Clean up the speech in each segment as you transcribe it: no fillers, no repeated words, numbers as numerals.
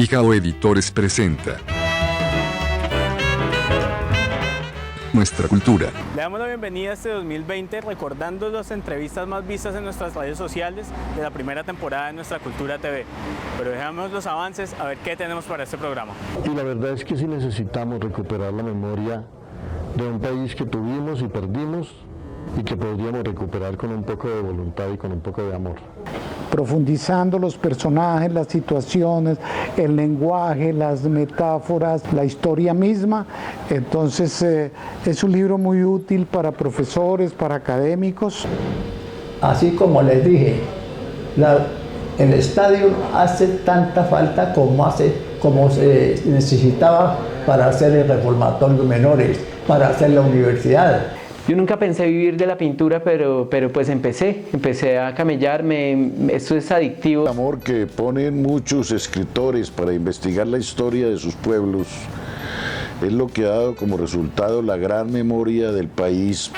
Pijao Editores presenta Nuestra Cultura. Le damos la bienvenida a este 2020 recordando las entrevistas más vistas en nuestras redes sociales de la primera temporada de Nuestra Cultura TV. Pero dejamos los avances a ver qué tenemos para este programa. Y la verdad es que sí necesitamos recuperar la memoria de un país que tuvimos y perdimos y que podríamos recuperar con un poco de voluntad y con un poco de amor. Profundizando los personajes, las situaciones, el lenguaje, las metáforas, la historia misma. Entonces es un libro muy útil para profesores, para académicos. Así como les dije, el estadio hace tanta falta como se necesitaba para hacer el reformatorio de menores, para hacer la universidad. Yo nunca pensé vivir de la pintura, pero pues empecé a camellarme, esto es adictivo. El amor que ponen muchos escritores para investigar la historia de sus pueblos es lo que ha dado como resultado la gran memoria del país.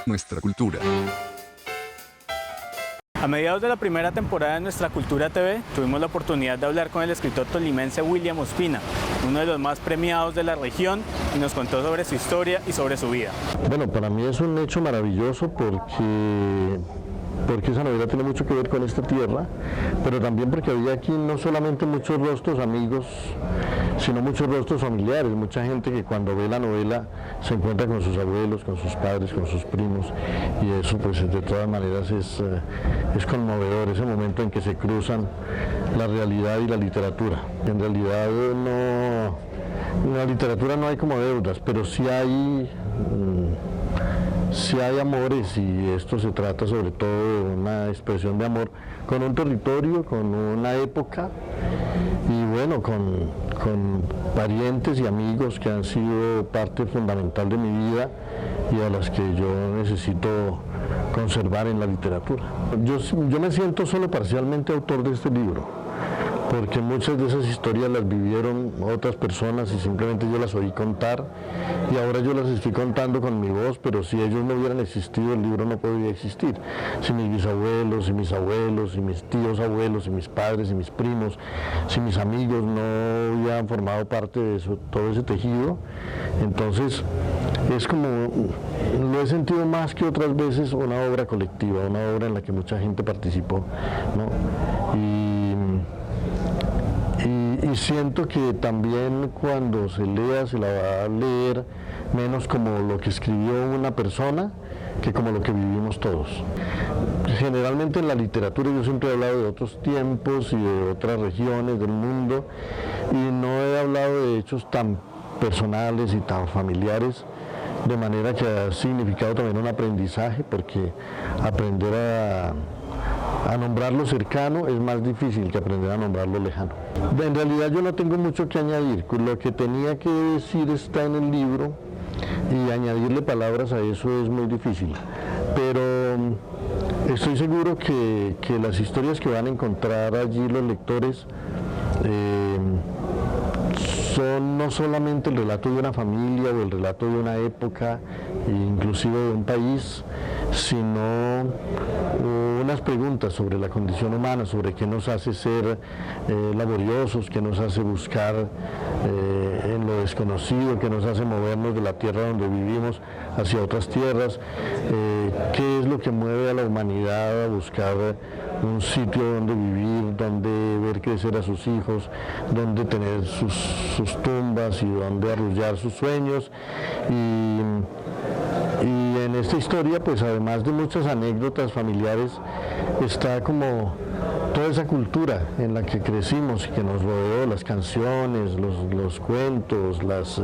Nuestra Cultura. A mediados de la primera temporada de Nuestra Cultura TV, tuvimos la oportunidad de hablar con el escritor tolimense William Ospina, uno de los más premiados de la región, y nos contó sobre su historia y sobre su vida. Bueno, para mí es un hecho maravilloso porque esa novela tiene mucho que ver con esta tierra, pero también porque había aquí no solamente muchos rostros amigos, sino muchos rostros familiares, mucha gente que cuando ve la novela se encuentra con sus abuelos, con sus padres, con sus primos, y eso pues de todas maneras es conmovedor, ese momento en que se cruzan la realidad y la literatura. En realidad en la literatura no hay como deudas, pero sí hay amores, y esto se trata sobre todo de una expresión de amor con un territorio, con una época y bueno, con parientes y amigos que han sido parte fundamental de mi vida y a las que yo necesito conservar en la literatura. Yo me siento solo parcialmente autor de este libro, porque muchas de esas historias las vivieron otras personas y simplemente yo las oí contar, y ahora yo las estoy contando con mi voz, pero si ellos no hubieran existido, el libro no podría existir. Si mis bisabuelos y mis abuelos y mis tíos abuelos y mis padres y mis primos, si mis amigos no hubieran formado parte de todo ese tejido, entonces es como, lo he sentido más que otras veces una obra colectiva, una obra en la que mucha gente participó, ¿no? Y siento que también cuando se lea se la va a leer menos como lo que escribió una persona que como lo que vivimos todos. Generalmente en la literatura yo siempre he hablado de otros tiempos y de otras regiones del mundo, y no he hablado de hechos tan personales y tan familiares, de manera que ha significado también un aprendizaje, porque aprender a nombrar lo cercano es más difícil que aprender a nombrar lo lejano. En realidad yo no tengo mucho que añadir, lo que tenía que decir está en el libro y añadirle palabras a eso es muy difícil, pero estoy seguro que las historias que van a encontrar allí los lectores son no solamente el relato de una familia o el relato de una época, inclusive de un país, sino unas preguntas sobre la condición humana, sobre qué nos hace ser laboriosos, qué nos hace buscar en lo desconocido, qué nos hace movernos de la tierra donde vivimos hacia otras tierras, qué es lo que mueve a la humanidad a buscar un sitio donde vivir, donde ver crecer a sus hijos, donde tener sus tumbas y donde arrullar sus sueños. Y en esta historia, pues además de muchas anécdotas familiares, está como toda esa cultura en la que crecimos y que nos rodeó, las canciones, los cuentos, los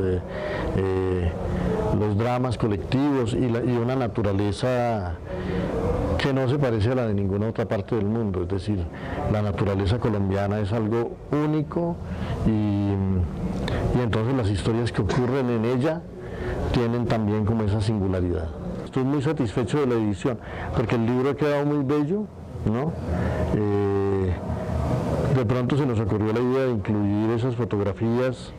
dramas colectivos y una naturaleza que no se parece a la de ninguna otra parte del mundo. Es decir, la naturaleza colombiana es algo único, y entonces las historias que ocurren en ella tienen también como esa singularidad. Estoy muy satisfecho de la edición, porque el libro ha quedado muy bello, ¿no? De pronto se nos ocurrió la idea de incluir esas fotografías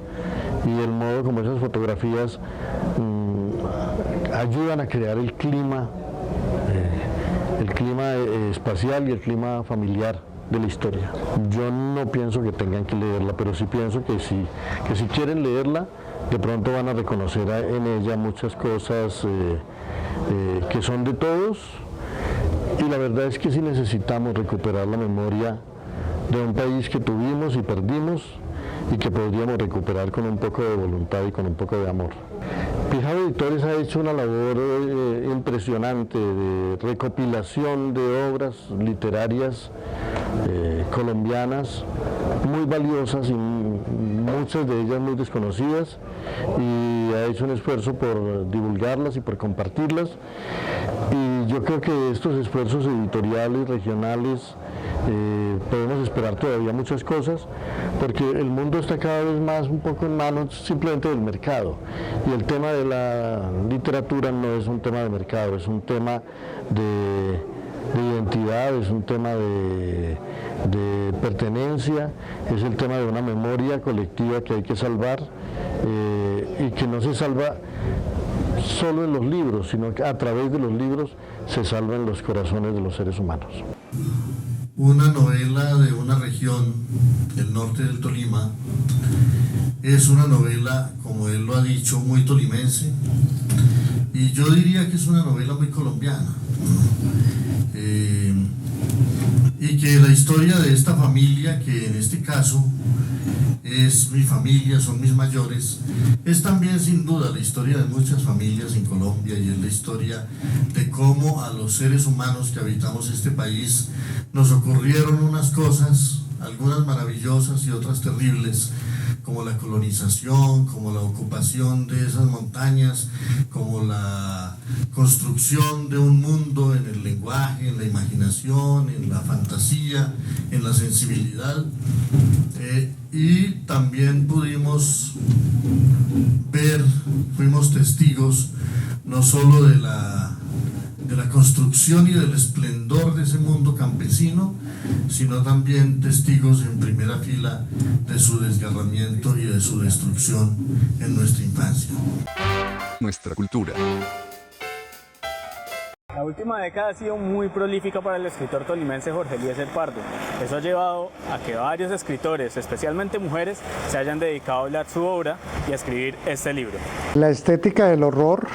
y el modo como esas fotografías ayudan a crear el clima el clima espacial y el clima familiar de la historia. Yo no pienso que tengan que leerla, pero sí pienso que si quieren leerla, de pronto van a reconocer en ella muchas cosas que son de todos, y la verdad es que sí necesitamos recuperar la memoria de un país que tuvimos y perdimos y que podríamos recuperar con un poco de voluntad y con un poco de amor. Pijao Editores ha hecho una labor impresionante de recopilación de obras literarias colombianas muy valiosas y muchas de ellas muy desconocidas, y ha hecho un esfuerzo por divulgarlas y por compartirlas, y yo creo que estos esfuerzos editoriales, regionales, podemos esperar todavía muchas cosas, porque el mundo está cada vez más un poco en manos simplemente del mercado, y el tema de la literatura no es un tema de mercado, es un tema de identidad, es un tema de pertenencia, es el tema de una memoria colectiva que hay que salvar, y que no se salva solo en los libros, sino que a través de los libros se salvan los corazones de los seres humanos. Una novela de una región del norte del Tolima es una novela, como él lo ha dicho, muy tolimense, y yo diría que es una novela muy colombiana, y que la historia de esta familia, que en este caso es mi familia, son mis mayores, es también sin duda la historia de muchas familias en Colombia, y es la historia de cómo a los seres humanos que habitamos este país nos ocurrieron unas cosas, algunas maravillosas y otras terribles, como la colonización, como la ocupación de esas montañas, como la construcción de un mundo en el lenguaje, en la imaginación, en la fantasía, en la sensibilidad. Y también pudimos ver, fuimos testigos no solo de la construcción y del esplendor de ese mundo campesino, sino también testigos en primera fila de su desgarramiento y de su destrucción en nuestra infancia. Nuestra cultura. La última década ha sido muy prolífica para el escritor tolimense Jorge Eliezer Pardo. Eso ha llevado a que varios escritores, especialmente mujeres, se hayan dedicado a hablar su obra y a escribir este libro. La estética del horror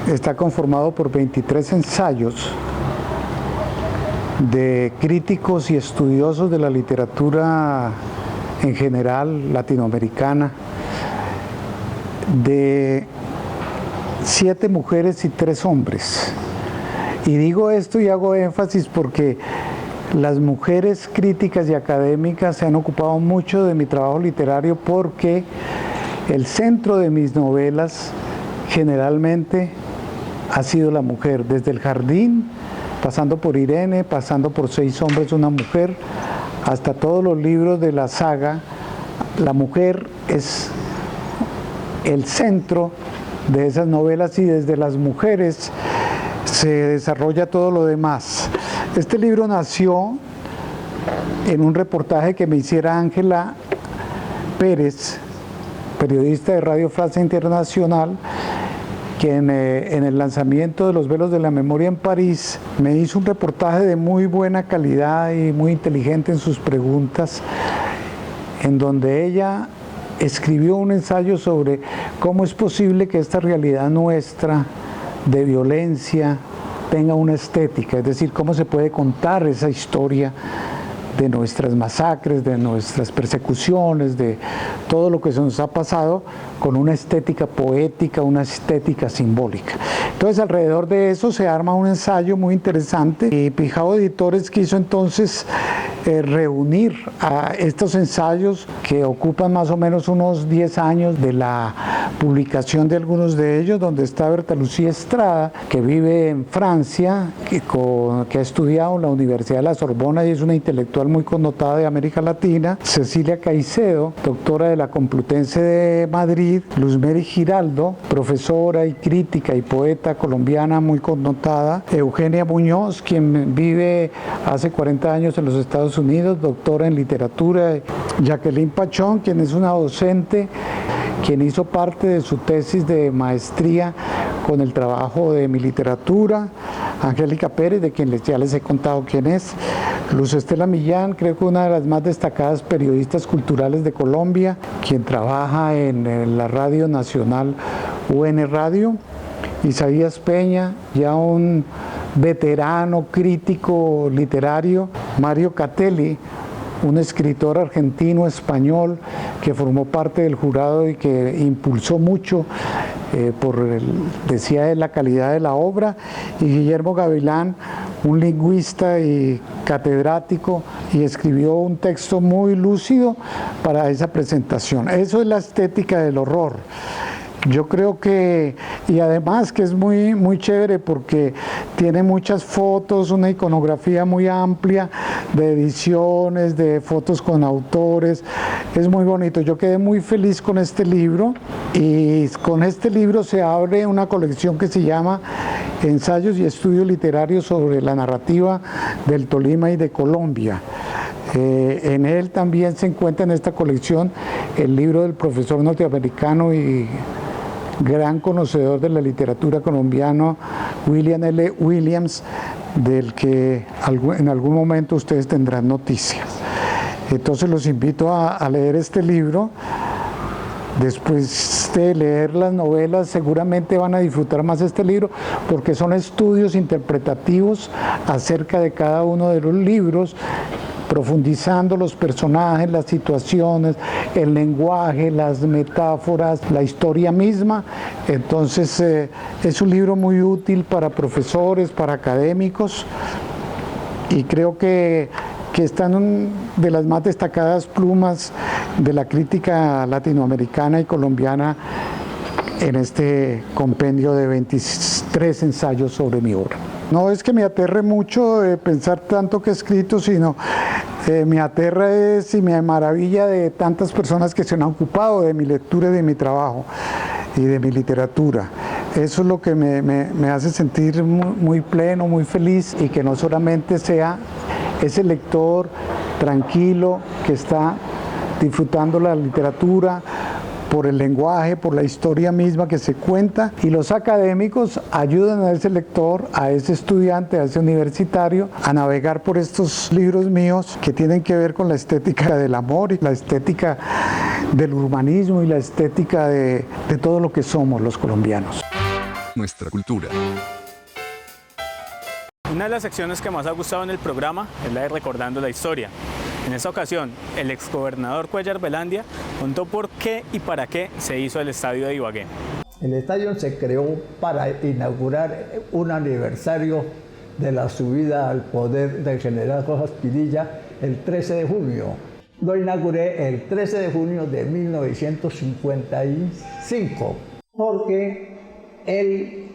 está conformado por 23 ensayos de críticos y estudiosos de la literatura en general latinoamericana, de 7 mujeres y 3 hombres. Y digo esto y hago énfasis porque las mujeres críticas y académicas se han ocupado mucho de mi trabajo literario, porque el centro de mis novelas generalmente ha sido la mujer, desde El Jardín, pasando por Irene, pasando por 6 hombres, una mujer, hasta todos los libros de la saga. La mujer es el centro de esas novelas, y desde las mujeres se desarrolla todo lo demás. Este libro nació en un reportaje que me hiciera Ángela Pérez, periodista de Radio Francia Internacional, que en el lanzamiento de Los Velos de la Memoria en París me hizo un reportaje de muy buena calidad y muy inteligente en sus preguntas, en donde ella escribió un ensayo sobre cómo es posible que esta realidad nuestra de violencia tenga una estética, es decir, cómo se puede contar esa historia de nuestras masacres, de nuestras persecuciones, de todo lo que se nos ha pasado, con una estética poética, una estética simbólica. Entonces, alrededor de eso se arma un ensayo muy interesante, y Pijao Editores quiso entonces reunir a estos ensayos, que ocupan más o menos unos 10 años de la publicación de algunos de ellos, donde está Berta Lucía Estrada, que vive en Francia, que ha estudiado en la Universidad de la Sorbona y es una intelectual muy connotada de América Latina; Cecilia Caicedo, doctora de la Complutense de Madrid; Luzmeri Giraldo, profesora y crítica y poeta colombiana muy connotada; Eugenia Muñoz, quien vive hace 40 años en los Estados Unidos, doctora en literatura; Jacqueline Pachón, quien es una docente, quien hizo parte de su tesis de maestría con el trabajo de mi literatura; Angélica Pérez, de quien ya les he contado quién es. Luz Estela Millán, creo que una de las más destacadas periodistas culturales de Colombia, quien trabaja en la Radio Nacional UN Radio. Isaías Peña, ya un veterano crítico literario. Mario Catelli, un escritor argentino-español que formó parte del jurado y que impulsó mucho, decía él, la calidad de la obra. Y Guillermo Gavilán, un lingüista y catedrático, y escribió un texto muy lúcido para esa presentación. Eso es la estética del horror. Yo creo que, y además que es muy chévere porque tiene muchas fotos, una iconografía muy amplia de ediciones, de fotos con autores, es muy bonito. Yo quedé muy feliz con este libro, y con este libro se abre una colección que se llama Ensayos y Estudios Literarios sobre la narrativa del Tolima y de Colombia. En él también se encuentra, en esta colección, el libro del profesor norteamericano y gran conocedor de la literatura colombiana, William L. Williams, del que en algún momento ustedes tendrán noticias. Entonces los invito a leer este libro. Después de leer las novelas, seguramente van a disfrutar más este libro, porque son estudios interpretativos acerca de cada uno de los libros, profundizando los personajes, las situaciones, el lenguaje, las metáforas, la historia misma. Entonces es un libro muy útil para profesores, para académicos, y creo que están de las más destacadas plumas de la crítica latinoamericana y colombiana en este compendio de 23 ensayos sobre mi obra. No es que me aterre mucho pensar tanto que he escrito, sino me aterra y me maravilla de tantas personas que se han ocupado de mi lectura y de mi trabajo y de mi literatura. Eso es lo que me hace sentir muy pleno, muy feliz, y que no solamente sea ese lector tranquilo que está disfrutando la literatura por el lenguaje, por la historia misma que se cuenta, y los académicos ayudan a ese lector, a ese estudiante, a ese universitario, a navegar por estos libros míos que tienen que ver con la estética del amor y la estética del urbanismo y la estética de todo lo que somos los colombianos. Nuestra cultura. Una de las secciones que más ha gustado en el programa es la de Recordando la Historia. En esta ocasión, el exgobernador Cuéllar Velandia contó por qué y para qué se hizo el estadio de Ibagué. El estadio se creó para inaugurar un aniversario de la subida al poder del general Rojas Pinilla el 13 de junio. Lo inauguré el 13 de junio de 1955, porque él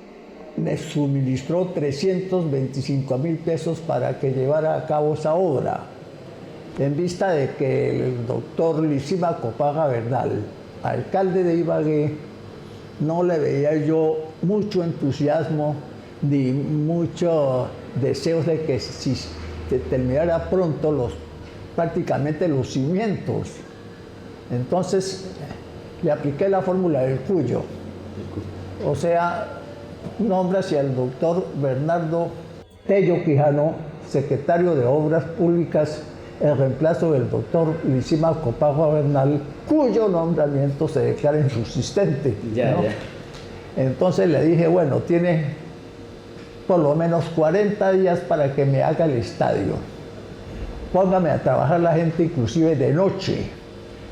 me suministró 325.000 pesos para que llevara a cabo esa obra, en vista de que el doctor Lisímaco Paga Bernal, alcalde de Ibagué, no le veía yo mucho entusiasmo ni muchos deseos de que si se terminara pronto prácticamente los cimientos. Entonces le apliqué la fórmula del Cuyo, o sea, nombra hacia el doctor Bernardo Tello Quijano, secretario de Obras Públicas, en reemplazo del doctor Lisímaco Paga Bernal, cuyo nombramiento se declara insubsistente, ¿no? Entonces le dije, bueno, tiene por lo menos 40 días para que me haga el estadio. Póngame a trabajar la gente inclusive de noche.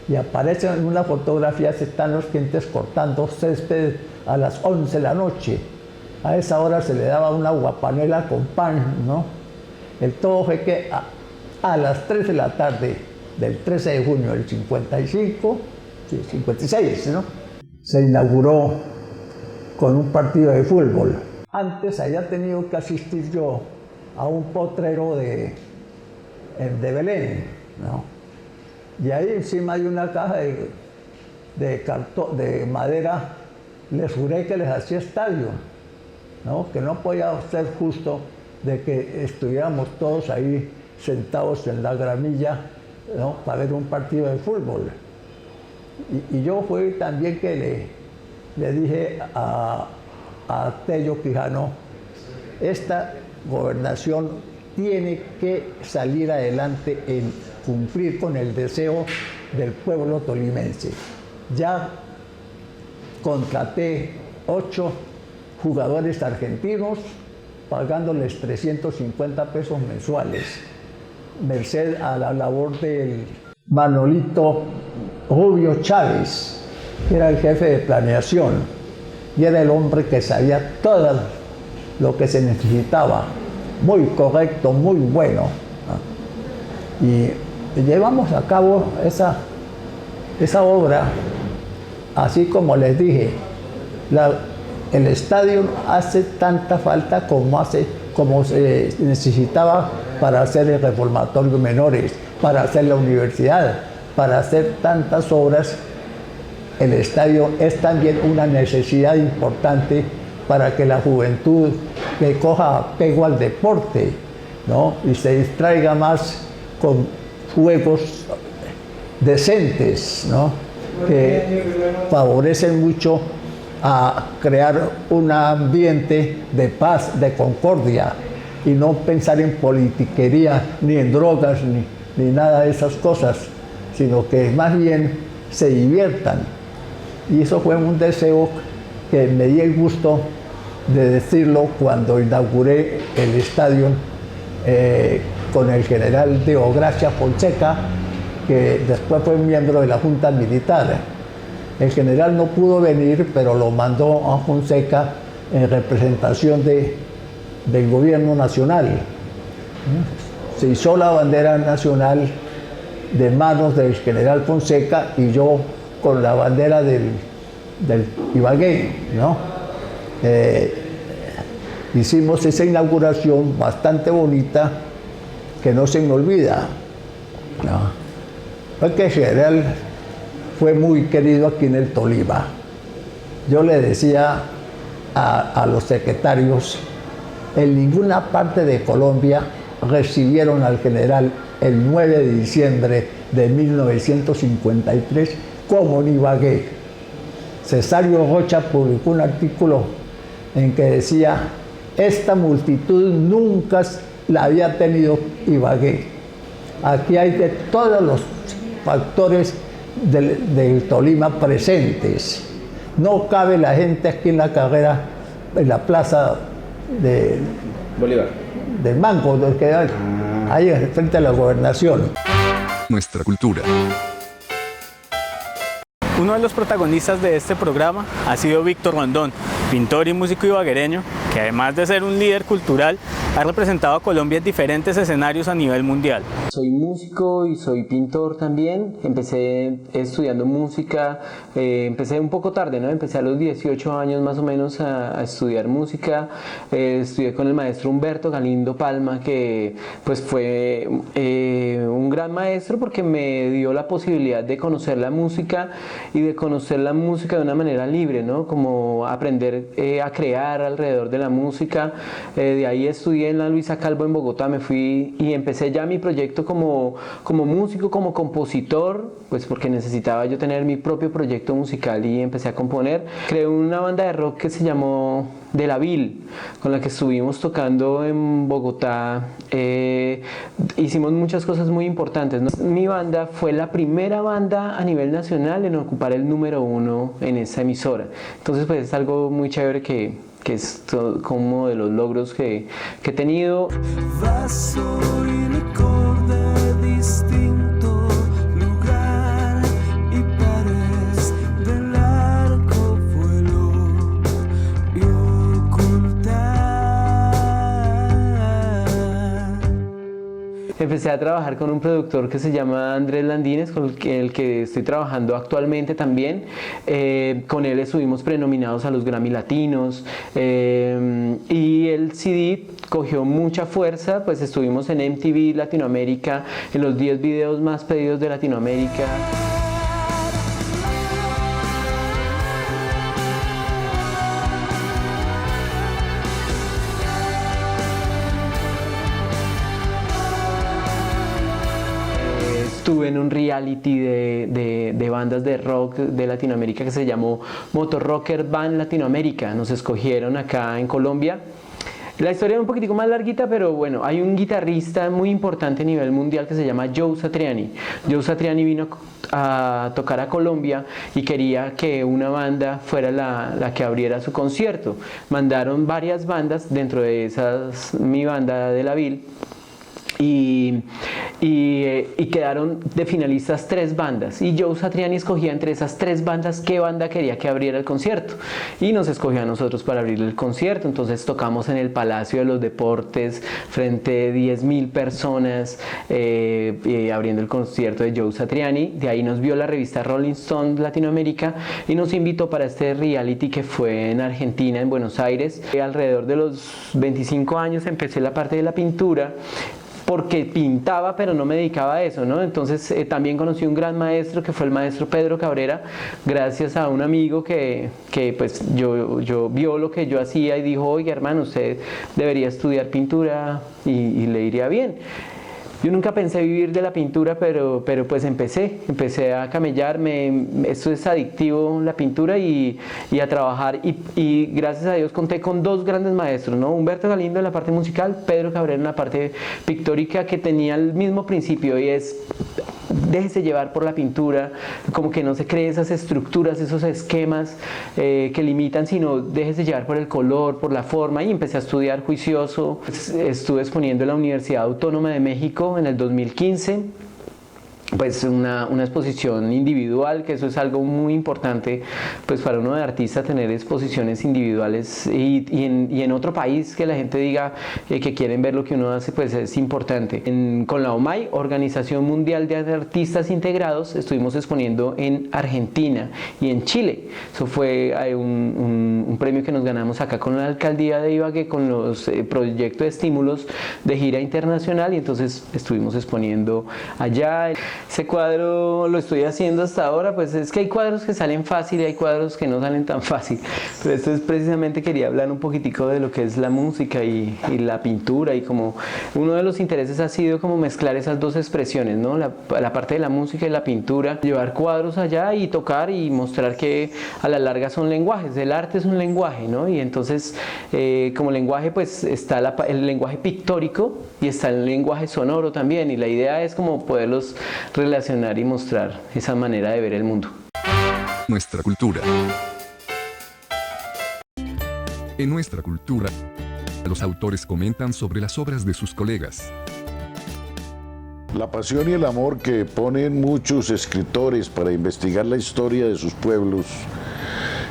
Y aparecen en una fotografía, están los clientes cortando césped a las 11 de la noche. A esa hora se le daba una aguapanela con pan, ¿no? El todo fue que a las 3 de la tarde del 13 de junio del 56, ¿no?, se inauguró con un partido de fútbol. Antes había tenido que asistir yo a un potrero de Belén, ¿no? Y ahí encima hay una caja de madera, les juré que les hacía estadio, ¿no? Que no podía ser justo de que estuviéramos todos ahí sentados en la gramilla, ¿no?, para ver un partido de fútbol. Y yo fui también que le dije a Tello Quijano, esta gobernación tiene que salir adelante en cumplir con el deseo del pueblo tolimense. Ya contraté 8 jugadores argentinos pagándoles 350 pesos mensuales, merced a la labor del Manolito Rubio Chávez, que era el jefe de planeación y era el hombre que sabía todo lo que se necesitaba, muy correcto, muy bueno. Y llevamos a cabo esa obra, así como les dije, el estadio hace tanta falta como se necesitaba para hacer el reformatorio de menores, para hacer la universidad, para hacer tantas obras. El estadio es también una necesidad importante para que la juventud que coja apego al deporte, ¿no? Y se distraiga más con juegos decentes, ¿no? Que favorecen mucho a crear un ambiente de paz, de concordia, y no pensar en politiquería, ni en drogas, ni nada de esas cosas, sino que más bien se diviertan. Y eso fue un deseo que me di el gusto de decirlo cuando inauguré el estadio con el general Deogracia Fonseca, que después fue miembro de la Junta Militar. El general no pudo venir, pero lo mandó a Fonseca en representación del gobierno nacional. Se hizo la bandera nacional de manos del general Fonseca y yo con la bandera del Ibagué, ¿no? Hicimos esa inauguración bastante bonita que no se me olvida, ¿no? Porque el general fue muy querido aquí en el Tolima. Yo le decía a los secretarios, en ninguna parte de Colombia recibieron al general el 9 de diciembre de 1953 como en Ibagué. Cesario Rocha publicó un artículo en que decía: esta multitud nunca la había tenido Ibagué. Aquí hay de todos los factores del Tolima presentes. No cabe la gente aquí en la carrera, en la plaza de Bolívar, del Mango, que hay ahí frente a la gobernación. Nuestra cultura. Uno de los protagonistas de este programa ha sido Víctor Rondón, pintor y músico ibaguereño, que además de ser un líder cultural, ha representado a Colombia en diferentes escenarios a nivel mundial. Soy músico y soy pintor también. Empecé estudiando música, empecé un poco tarde, ¿no? Empecé a los 18 años más o menos a estudiar música. Estudié con el maestro Humberto Galindo Palma, que pues fue un gran maestro porque me dio la posibilidad de conocer la música y de conocer la música de una manera libre, ¿no? Como aprender a crear alrededor de la música. De ahí estudié en la Luisa Calvo en Bogotá, me fui y empecé ya mi proyecto como músico, como compositor, pues porque necesitaba yo tener mi propio proyecto musical y empecé a componer. Creé una banda de rock que se llamó De la Vil, con la que estuvimos tocando en Bogotá. Hicimos muchas cosas muy importantes, ¿no? Mi banda fue la primera banda a nivel nacional en ocupar el número 1 en esa emisora. Entonces pues es algo muy chévere que es como de los logros que he tenido. Vaso y licor de distinto lugar y pares del arco vuelo y ocultar. Empecé a trabajar con un productor que se llama Andrés Landines, con el que estoy trabajando actualmente también. Con él estuvimos prenominados a los Grammy Latinos y el CD cogió mucha fuerza, pues estuvimos en MTV Latinoamérica, en los 10 videos más pedidos de Latinoamérica. Estuve en un reality de bandas de rock de Latinoamérica que se llamó Motor Rocker Band Latinoamérica. Nos escogieron acá en Colombia La historia es un poquitico más larguita, pero bueno, hay un guitarrista muy importante a nivel mundial que se llama Joe Satriani. Joe Satriani vino a tocar a Colombia y quería que una banda fuera la que abriera su concierto. Mandaron varias bandas, dentro de esas mi banda de la Ville. Y quedaron de finalistas 3 bandas y Joe Satriani escogía entre esas 3 bandas qué banda quería que abriera el concierto y nos escogió a nosotros para abrir el concierto. Entonces tocamos en el Palacio de los Deportes frente a 10.000 personas abriendo el concierto de Joe Satriani. De ahí nos vio la revista Rolling Stone Latinoamérica y nos invitó para este reality que fue en Argentina, en Buenos Aires. Alrededor de los 25 años empecé la parte de la pintura, porque pintaba pero no me dedicaba a eso, ¿no? Entonces también conocí un gran maestro que fue el maestro Pedro Cabrera, gracias a un amigo que pues yo vio lo que yo hacía y dijo, oiga hermano, usted debería estudiar pintura y le iría bien. Yo nunca pensé vivir de la pintura, pero pues empecé a camellarme. Esto es adictivo, la pintura, y a trabajar. Y gracias a Dios conté con 2 grandes maestros, ¿no? Humberto Galindo en la parte musical, Pedro Cabrera en la parte pictórica, que tenía el mismo principio y es: déjese llevar por la pintura, como que no se cree esas estructuras, esos esquemas que limitan, sino déjese llevar por el color, por la forma. Y empecé a estudiar juicioso. Estuve exponiendo en la Universidad Autónoma de México en el 2015. Pues una exposición individual, que eso es algo muy importante pues para uno de artista, tener exposiciones individuales y en otro país que la gente diga que quieren ver lo que uno hace, pues es importante. Con la OMAI, Organización Mundial de Artistas Integrados, estuvimos exponiendo en Argentina y en Chile. Eso fue un premio que nos ganamos acá con la alcaldía de Ibagué, con los proyectos de estímulos de gira internacional, y entonces estuvimos exponiendo allá. Ese cuadro lo estoy haciendo hasta ahora, pues es que hay cuadros que salen fácil y hay cuadros que no salen tan fácil, pero esto es precisamente, quería hablar un poquitico de lo que es la música y la pintura, y como uno de los intereses ha sido como mezclar esas 2 expresiones, ¿no? La parte de la música y la pintura, llevar cuadros allá y tocar y mostrar que a la larga son lenguajes, el arte es un lenguaje, ¿no? Y entonces como lenguaje pues está el lenguaje pictórico y está el lenguaje sonoro también, y la idea es como poderlos relacionar y mostrar esa manera de ver el mundo. Nuestra cultura. En nuestra cultura, los autores comentan sobre las obras de sus colegas. La pasión y el amor que ponen muchos escritores para investigar la historia de sus pueblos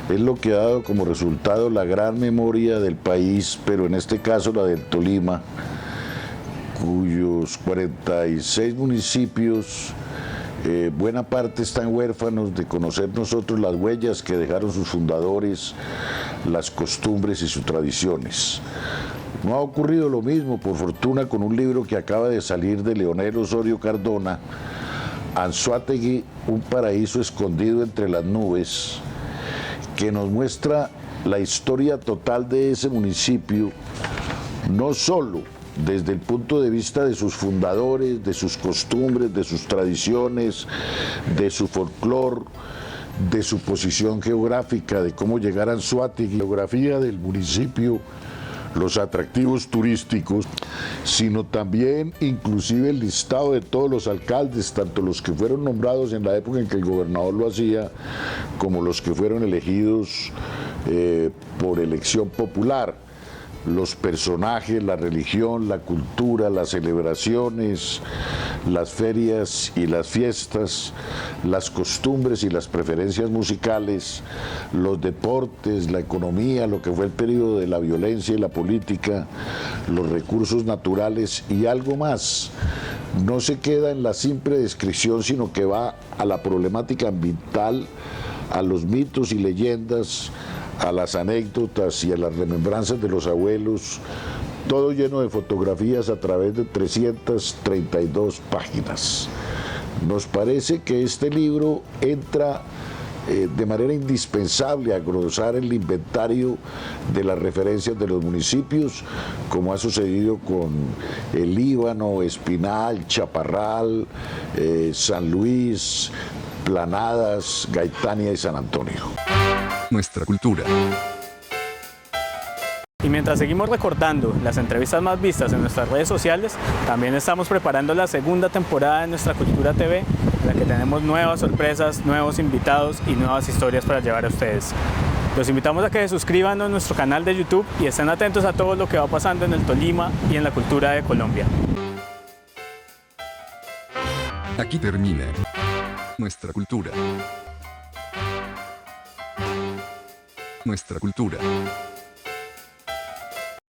es lo que ha dado como resultado la gran memoria del país, pero en este caso la del Tolima, cuyos 46 municipios, buena parte están huérfanos de conocer nosotros las huellas que dejaron sus fundadores, las costumbres y sus tradiciones. No ha ocurrido lo mismo, por fortuna, con un libro que acaba de salir de Leonel Osorio Cardona, Anzoátegui, un paraíso escondido entre las nubes, que nos muestra la historia total de ese municipio, no solo desde el punto de vista de sus fundadores, de sus costumbres, de sus tradiciones, de su folclore, de su posición geográfica, de cómo llegar a Anzoátegui, geografía del municipio, los atractivos turísticos, sino también inclusive el listado de todos los alcaldes, tanto los que fueron nombrados en la época en que el gobernador lo hacía, como los que fueron elegidos por elección popular. Los personajes, la religión, la cultura, las celebraciones, las ferias y las fiestas, las costumbres y las preferencias musicales, los deportes, la economía, lo que fue el periodo de la violencia y la política, los recursos naturales y algo más. No se queda en la simple descripción, sino que va a la problemática ambiental, a los mitos y leyendas, a las anécdotas y a las remembranzas de los abuelos, todo lleno de fotografías a través de 332 páginas. Nos parece que este libro entra de manera indispensable a glosar el inventario de las referencias de los municipios, como ha sucedido con el Líbano, Espinal, Chaparral, San Luis, Planadas, Gaitania y San Antonio. Nuestra cultura. Y mientras seguimos recordando las entrevistas más vistas en nuestras redes sociales, también estamos preparando la segunda temporada de Nuestra Cultura TV, en la que tenemos nuevas sorpresas, nuevos invitados y nuevas historias para llevar a ustedes. Los invitamos a que se suscriban a nuestro canal de YouTube y estén atentos a todo lo que va pasando en el Tolima y en la cultura de Colombia. Aquí termina Nuestra Cultura. Nuestra Cultura.